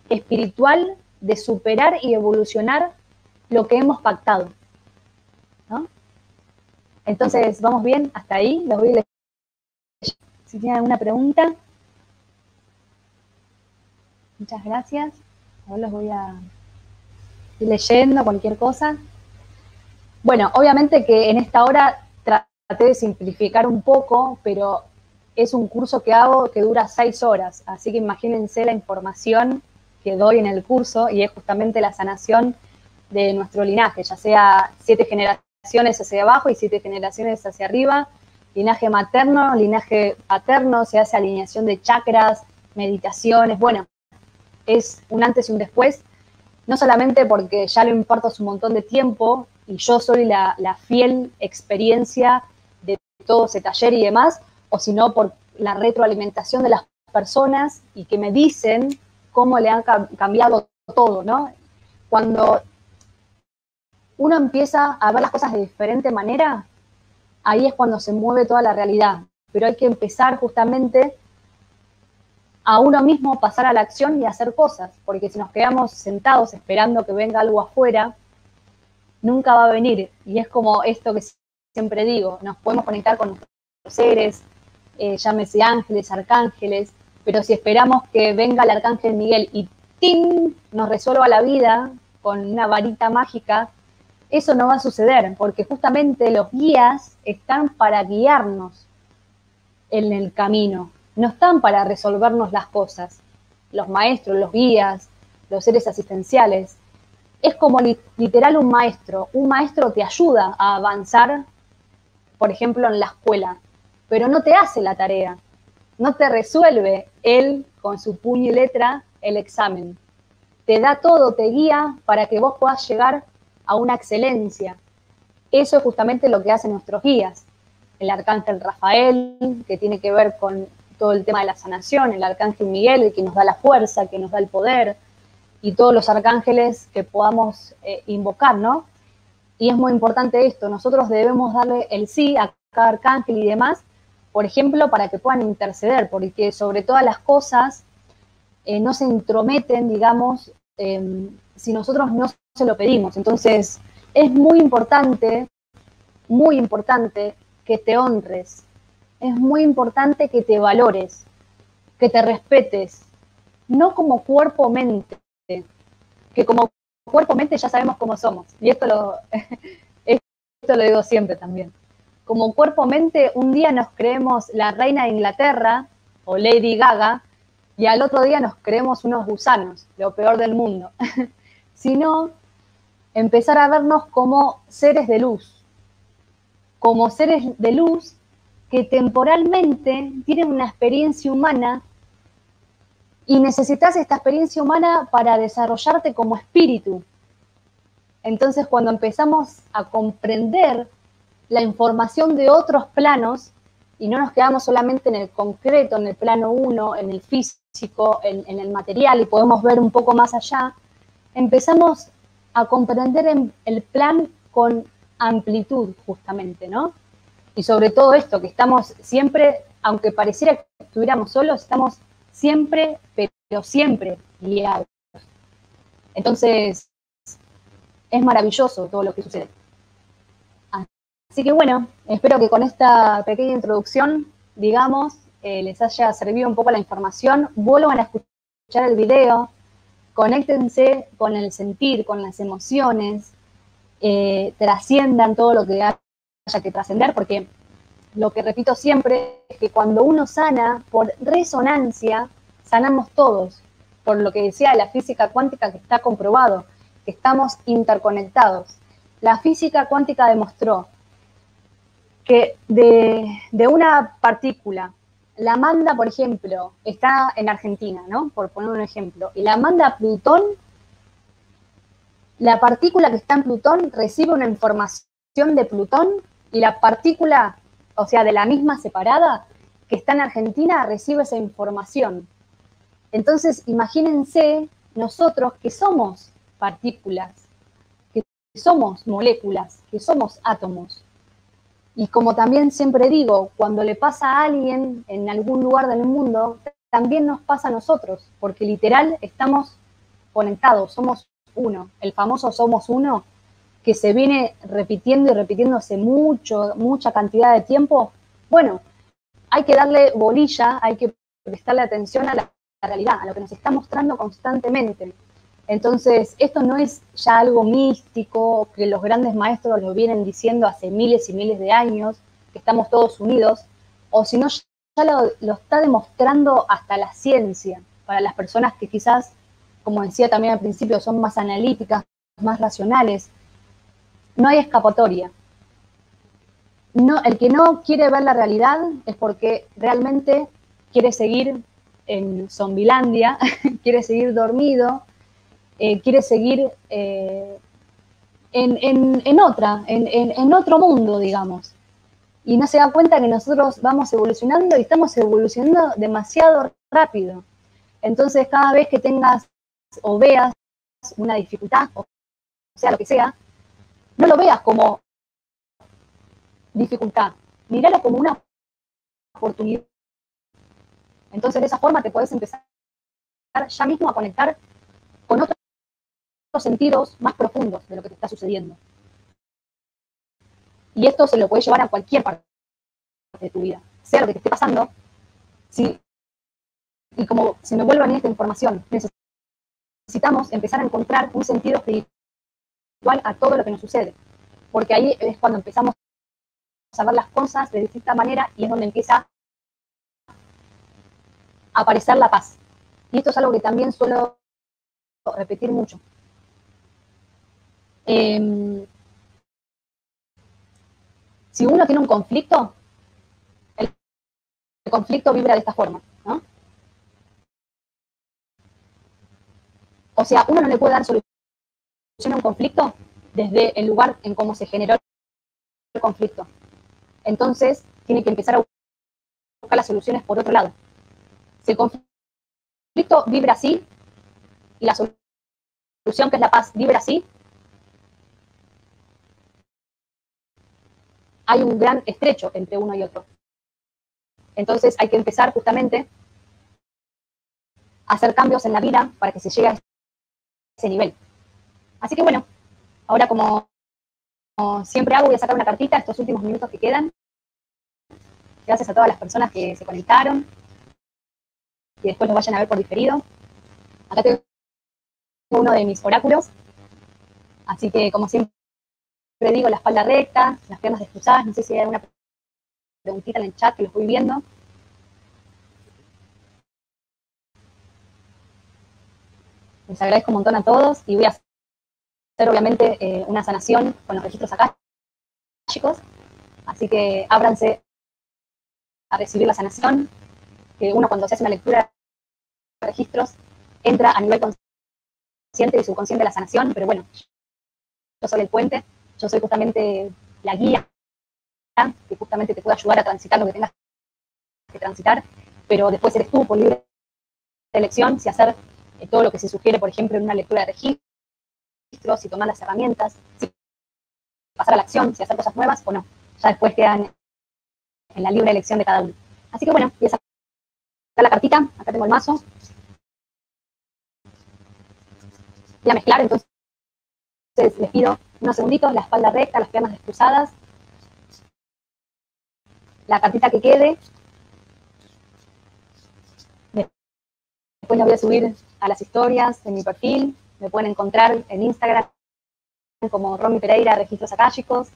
espiritual de superar y evolucionar lo que hemos pactado, ¿no? Entonces, ¿vamos bien? Hasta ahí, los voy leyendo. si tienen alguna pregunta. Muchas gracias. Ahora los voy a ir leyendo cualquier cosa. Bueno, obviamente que en esta hora traté de simplificar un poco, pero es un curso que hago que dura 6 horas, así que imagínense la información que doy en el curso y es justamente la sanación de nuestro linaje, ya sea 7 generaciones hacia abajo y 7 generaciones hacia arriba, linaje materno, linaje paterno, se hace alineación de chakras, meditaciones, bueno, es un antes y un después, no solamente porque ya lo imparto hace un montón de tiempo y yo soy la fiel experiencia de todo ese taller y demás, o sino por la retroalimentación de las personas y que me dicen cómo le han cambiado todo, ¿no? Cuando uno empieza a ver las cosas de diferente manera, ahí es cuando se mueve toda la realidad. Pero hay que empezar justamente a uno mismo pasar a la acción y hacer cosas, porque si nos quedamos sentados esperando que venga algo afuera, nunca va a venir. Y es como esto que siempre digo, nos podemos conectar con nuestros seres, llámese ángeles, arcángeles, pero si esperamos que venga el arcángel Miguel y ¡ting!, nos resuelva la vida con una varita mágica, eso no va a suceder, porque justamente los guías están para guiarnos en el camino, no están para resolvernos las cosas. Los maestros, los guías, los seres asistenciales, es como literal un maestro. Un maestro te ayuda a avanzar, por ejemplo, en la escuela, pero no te hace la tarea, no te resuelve él con su puño y letra el examen. Te da todo, te guía para que vos puedas llegar a una excelencia. Eso es justamente lo que hacen nuestros guías. El arcángel Rafael, que tiene que ver con todo el tema de la sanación, el arcángel Miguel, el que nos da la fuerza, que nos da el poder, y todos los arcángeles que podamos invocar, ¿no? Y es muy importante esto, nosotros debemos darle el sí a cada arcángel y demás, por ejemplo, para que puedan interceder, porque sobre todas las cosas no se intrometen, digamos, si nosotros no se lo pedimos. Entonces, es muy importante que te honres, es muy importante que te valores, que te respetes, no como cuerpo-mente, que como cuerpo-mente ya sabemos cómo somos, y esto lo digo siempre también. Como cuerpo-mente, un día nos creemos la reina de Inglaterra o Lady Gaga, y al otro día nos creemos unos gusanos, lo peor del mundo. Sino empezar a vernos como seres de luz, como seres de luz que temporalmente tienen una experiencia humana y necesitas esta experiencia humana para desarrollarte como espíritu. Entonces, cuando empezamos a comprender la información de otros planos y no nos quedamos solamente en el concreto, en el plano 1, en el físico, en el material y podemos ver un poco más allá, empezamos a comprender el plan con amplitud justamente, ¿no? Y sobre todo esto, que estamos siempre, aunque pareciera que estuviéramos solos, estamos siempre, pero siempre guiados. Entonces, es maravilloso todo lo que sucede. Así que bueno, espero que con esta pequeña introducción, digamos, les haya servido un poco la información. Vuelvan a escuchar el video, conéctense con el sentir, con las emociones, trasciendan todo lo que haya que trascender, porque lo que repito siempre es que cuando uno sana por resonancia, sanamos todos, por lo que decía la física cuántica, que está comprobado, que estamos interconectados. La física cuántica demostró que de una partícula, la manda, por ejemplo, está en Argentina, ¿no? Por poner un ejemplo, y la manda a Plutón, la partícula que está en Plutón recibe una información de Plutón y la partícula, o sea, de la misma separada, que está en Argentina, recibe esa información. Entonces, imagínense nosotros que somos partículas, que somos moléculas, que somos átomos. Y como también siempre digo, cuando le pasa a alguien en algún lugar del mundo, también nos pasa a nosotros, porque literal estamos conectados, somos uno. El famoso somos uno, que se viene repitiendo y repitiendo hace mucha cantidad de tiempo. Bueno, hay que darle bolilla, hay que prestarle atención a la realidad, a lo que nos está mostrando constantemente. Entonces, esto no es ya algo místico, que los grandes maestros lo vienen diciendo hace miles y miles de años, que estamos todos unidos, o si no, ya lo está demostrando hasta la ciencia, para las personas que quizás, como decía también al principio, son más analíticas, más racionales. No hay escapatoria. No, el que no quiere ver la realidad es porque realmente quiere seguir en Zombilandia, quiere seguir dormido, quiere seguir en otro mundo, digamos. Y no se da cuenta que nosotros vamos evolucionando y estamos evolucionando demasiado rápido. Entonces, cada vez que tengas o veas una dificultad, o sea lo que sea, no lo veas como dificultad, míralo como una oportunidad. Entonces, de esa forma te puedes empezar ya mismo a conectar con otros sentidos más profundos de lo que te está sucediendo. Y esto se lo puedes llevar a cualquier parte de tu vida, sea lo que te esté pasando. Sí, y como se me vuelve a venir esta información, necesitamos empezar a encontrar un sentido espiritual a todo lo que nos sucede, porque ahí es cuando empezamos a ver las cosas de distinta manera y es donde empieza a aparecer la paz. Y esto es algo que también suelo repetir mucho. Si uno tiene un conflicto, el conflicto vibra de esta forma, ¿no? O sea, uno no le puede dar solución a un conflicto desde el lugar en cómo se generó el conflicto. Entonces, tiene que empezar a buscar las soluciones por otro lado. Si el conflicto vibra así y la solución, que es la paz, vibra así, hay un gran estrecho entre uno y otro. Entonces, hay que empezar justamente a hacer cambios en la vida para que se llegue a ese nivel. Así que bueno, ahora como siempre hago, voy a sacar una cartita estos últimos minutos que quedan. Gracias a todas las personas que se conectaron y después lo vayan a ver por diferido. Acá tengo uno de mis oráculos, así que como siempre digo, la espalda recta, las piernas descruzadas. No sé si hay alguna preguntita en el chat que lo estoy viendo. Les agradezco un montón a todos y voy a hacer obviamente una sanación con los registros acá, chicos. Así que ábranse a recibir la sanación, que uno cuando se hace una lectura de registros entra a nivel consciente y subconsciente de la sanación, pero bueno, yo soy el puente, yo soy justamente la guía que justamente te puede ayudar a transitar lo que tengas que transitar, pero después eres tú por libre elección si hacer todo lo que se sugiere, por ejemplo, en una lectura de registros, si tomar las herramientas, si pasar a la acción, si hacer cosas nuevas o no. Ya después quedan en la libre elección de cada uno. Así que bueno, voy a sacar la cartita, acá tengo el mazo. Voy a mezclar, entonces les pido unos segunditos, la espalda recta, las piernas descruzadas, la cartita que quede. Después la voy a subir a las historias en mi perfil. Me pueden encontrar en Instagram como Romy Pereira, Registros Akáshicos,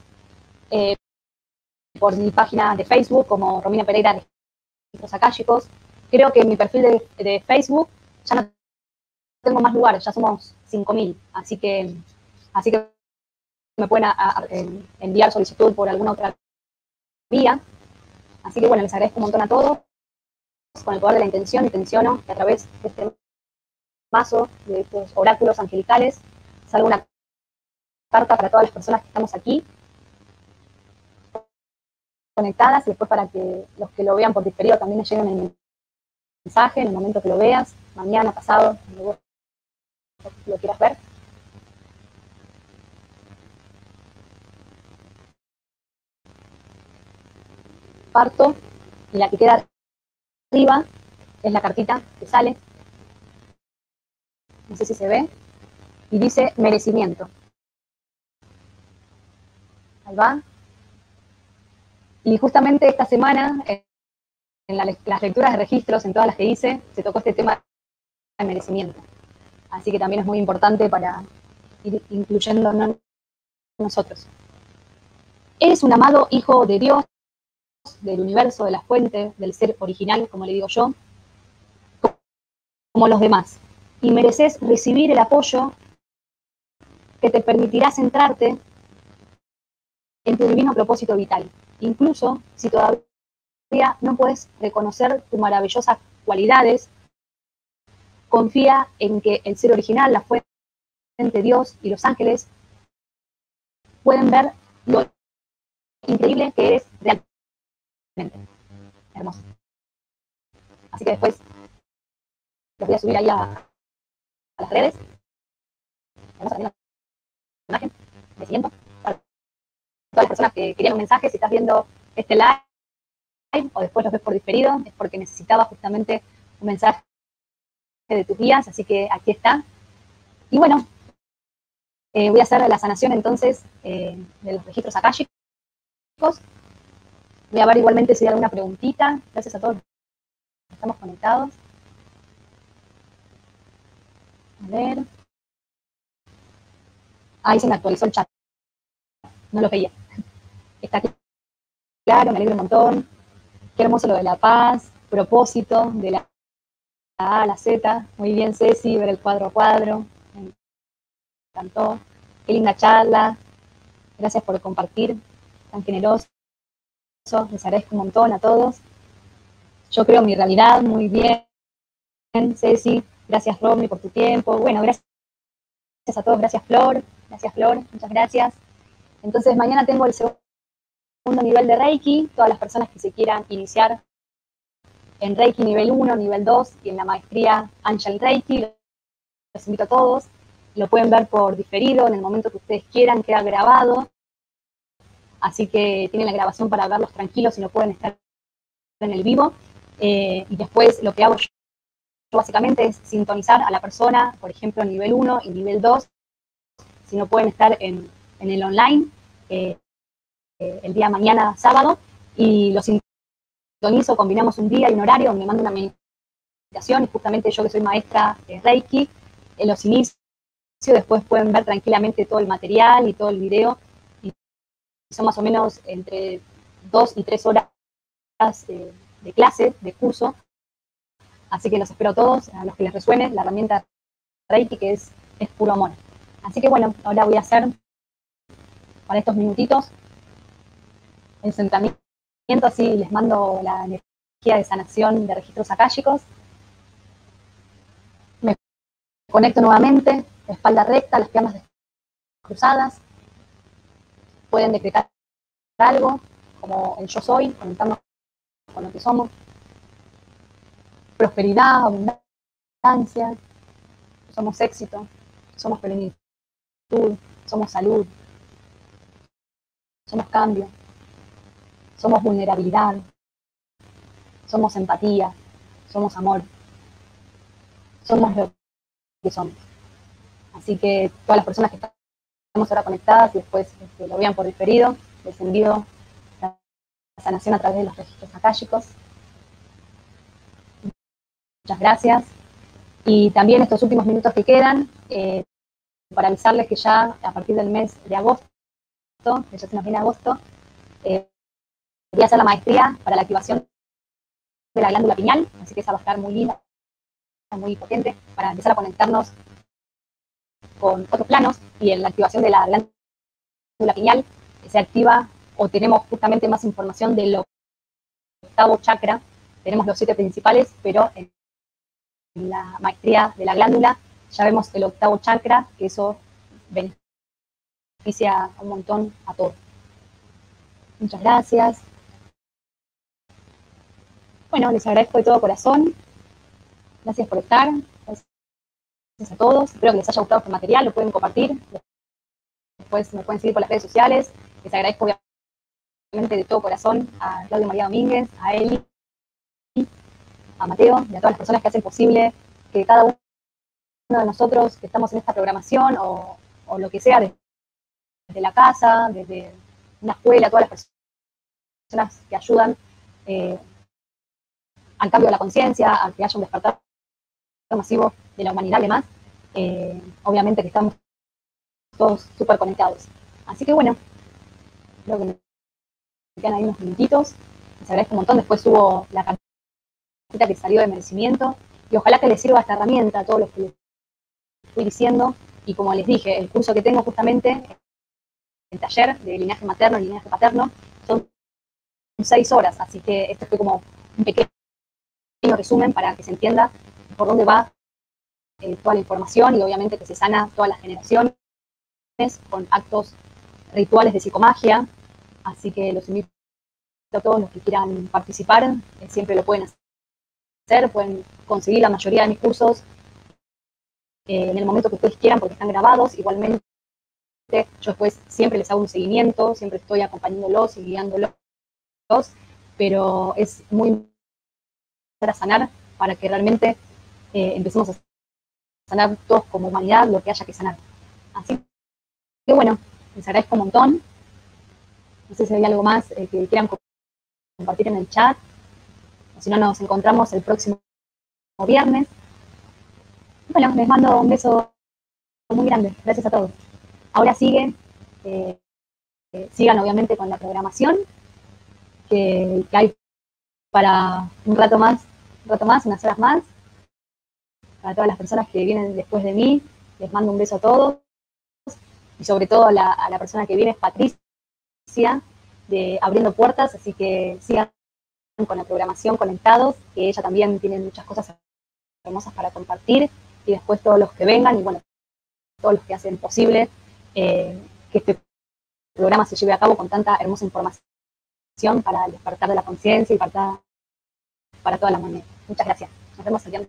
por mi página de Facebook como Romina Pereira, Registros Akáshicos. Creo que en mi perfil de Facebook ya no tengo más lugares, ya somos 5.000, así que me pueden enviar solicitud por alguna otra vía. Así que bueno, les agradezco un montón a todos. Con el poder de la intención, intenciono que a través de este mazo, de estos oráculos angelicales, salga una carta para todas las personas que estamos aquí conectadas y después para que los que lo vean por diferido también les lleguen el mensaje en el momento que lo veas, mañana, pasado, cuando vos lo quieras ver. Parto y la que queda arriba es la cartita que sale, no sé si se ve, y dice merecimiento. Ahí va. Y justamente esta semana las lecturas de registros, en todas las que hice, se tocó este tema de merecimiento. Así que también es muy importante para ir incluyéndonos nosotros. Eres un amado hijo de Dios, del universo, de la fuente, del ser original, como le digo yo, como los demás. Y mereces recibir el apoyo que te permitirá centrarte en tu divino propósito vital. Incluso si todavía no puedes reconocer tus maravillosas cualidades, confía en que el ser original, la fuente, Dios y los ángeles pueden ver lo increíble que eres realmente. Hermoso. Así que después los voy a subir ahí a las redes. Vamos a ver la imagen. Me siento. Para todas las personas que querían un mensaje, si estás viendo este live o después los ves por diferido, es porque necesitaba justamente un mensaje de tus guías, así que aquí está. Y bueno, voy a hacer la sanación entonces de los registros akáshicos. Voy a ver igualmente si hay alguna preguntita. Gracias a todos los que estamos conectados. A ver. Ahí se me actualizó el chat. No lo veía. Está claro, me alegro un montón. Qué hermoso lo de la paz, propósito, de la A a la Z. Muy bien, Ceci, ver el cuadro a cuadro. Me encantó. Qué linda charla. Gracias por compartir, tan generoso. Les agradezco un montón a todos. Yo creo mi realidad, muy bien, Ceci. Gracias, Romy, por tu tiempo. Bueno, gracias a todos. Gracias, Flor. Gracias, Flor. Muchas gracias. Entonces, mañana tengo el segundo nivel de Reiki. Todas las personas que se quieran iniciar en Reiki nivel 1, nivel 2 y en la maestría Angel Reiki, los invito a todos. Lo pueden ver por diferido en el momento que ustedes quieran, queda grabado. Así que tienen la grabación para verlos tranquilos y no pueden estar en el vivo. Y después lo que hago yo básicamente es sintonizar a la persona, por ejemplo, nivel 1 y nivel 2, si no pueden estar en el online el día mañana sábado, y los sintonizo, combinamos un día y un horario donde me mando una meditación, y justamente yo que soy maestra de Reiki, los inicio, después pueden ver tranquilamente todo el material y todo el video, y son más o menos entre 2 y 3 horas de clase, de curso, así que los espero a todos, a los que les resuene la herramienta Reiki, que es puro amor. Así que bueno, ahora voy a hacer para estos minutitos el centramiento, así les mando la energía de sanación de registros akáshicos. Me conecto nuevamente, la espalda recta, las piernas cruzadas. Pueden decretar algo, como el yo soy, conectarnos con lo que somos. Prosperidad, abundancia, somos éxito, somos plenitud, somos salud, somos cambio, somos vulnerabilidad, somos empatía, somos amor, somos lo que somos. Así que todas las personas que estamos ahora conectadas y después lo vean por diferido, les envío la sanación a través de los registros akáshicos. Muchas gracias. Y también estos últimos minutos que quedan, para avisarles que ya a partir del mes de agosto, que ya se nos viene agosto, voy a hacer la maestría para la activación de la glándula pineal, así que esa va a estar muy linda, muy potente, para empezar a conectarnos con otros planos, y en la activación de la glándula pineal se activa o tenemos justamente más información del octavo chakra. Tenemos los 7 principales, pero en la maestría de la glándula ya vemos el octavo chakra, que eso beneficia un montón a todos. Muchas gracias. Bueno, les agradezco de todo corazón. Gracias por estar. Gracias a todos. Espero que les haya gustado este material. Lo pueden compartir. Después me pueden seguir por las redes sociales. Les agradezco obviamente de todo corazón a Claudio María Domínguez, a Eli, a Mateo y a todas las personas que hacen posible que cada uno de nosotros que estamos en esta programación o lo que sea, desde la casa, desde una escuela, todas las personas que ayudan al cambio de la conciencia, a que haya un despertar masivo de la humanidad y demás, obviamente que estamos todos súper conectados. Así que bueno, creo que me quedan ahí unos minutitos. Les agradezco un montón. Después hubo la cartita que salió de merecimiento. Y ojalá que les sirva esta herramienta a todos los que les estoy diciendo. Y como les dije, el curso que tengo justamente, el taller de linaje materno y linaje paterno, son 6 horas. Así que este fue como un pequeño resumen para que se entienda por dónde va toda la información y obviamente que se sana todas las generaciones con actos rituales de psicomagia. Así que los invito a todos los que quieran participar, siempre lo pueden hacer, pueden conseguir la mayoría de mis cursos en el momento que ustedes quieran porque están grabados. Igualmente, yo después siempre les hago un seguimiento, siempre estoy acompañándolos y guiándolos, pero es muy para sanar, para que realmente empecemos a sanar todos como humanidad lo que haya que sanar. Así que bueno, les agradezco un montón. No sé si hay algo más que quieran compartir en el chat, o si no, nos encontramos el próximo viernes. Bueno, les mando un beso muy grande. Gracias a todos. Ahora sigan obviamente con la programación que hay para un rato más, unas horas más. Para todas las personas que vienen después de mí, les mando un beso a todos. Y sobre todo a la persona que viene, es Patricia, de Abriendo Puertas, así que sigan con la programación conectados, que ella también tiene muchas cosas hermosas para compartir, y después todos los que vengan, y bueno, todos los que hacen posible que este programa se lleve a cabo con tanta hermosa información para el despertar de la conciencia y para toda la humanidad. Muchas gracias. Nos vemos el día.